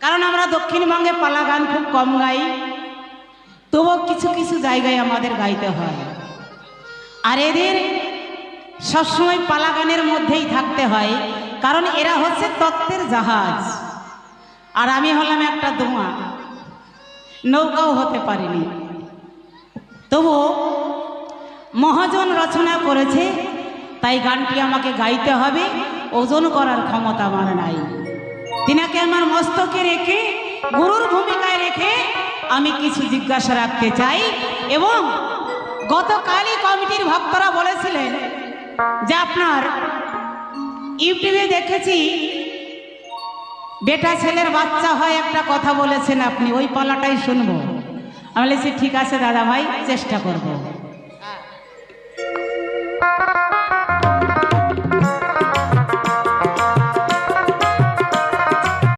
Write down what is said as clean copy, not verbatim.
কারণ আমরা দক্ষিণবঙ্গে পালা গান খুব কম গাই, তবুও কিছু কিছু জায়গায় আমাদের গাইতে হয়। আর এদের সবসময় পালা গানের মধ্যেই থাকতে হয়, কারণ এরা হচ্ছে তত্ত্বের জাহাজ, আর আমি হলাম একটা দোঁয়া, নৌকাও হতে পারিনি। তবু মহাজন রচনা করেছে, তাই গানটি আমাকে গাইতে হবে, ওজন করার ক্ষমতা আমার নাই। তিনাকে আমার মস্তকে রেখে, গুরুর ভূমিকায় রেখে আমি কিছু জিজ্ঞাসা রাখতে চাই। এবং গতকালই কমিটির ভক্তরা বলেছিলেন যে আপনার ইউটিউবে দেখেছি বেটা ছেলের বাচ্চা হয় একটা কথা বলেছেন আপনি, ওই পালাটাই শুনবো। আমি বলেছি ঠিক আছে দাদা ভাই, চেষ্টা করব।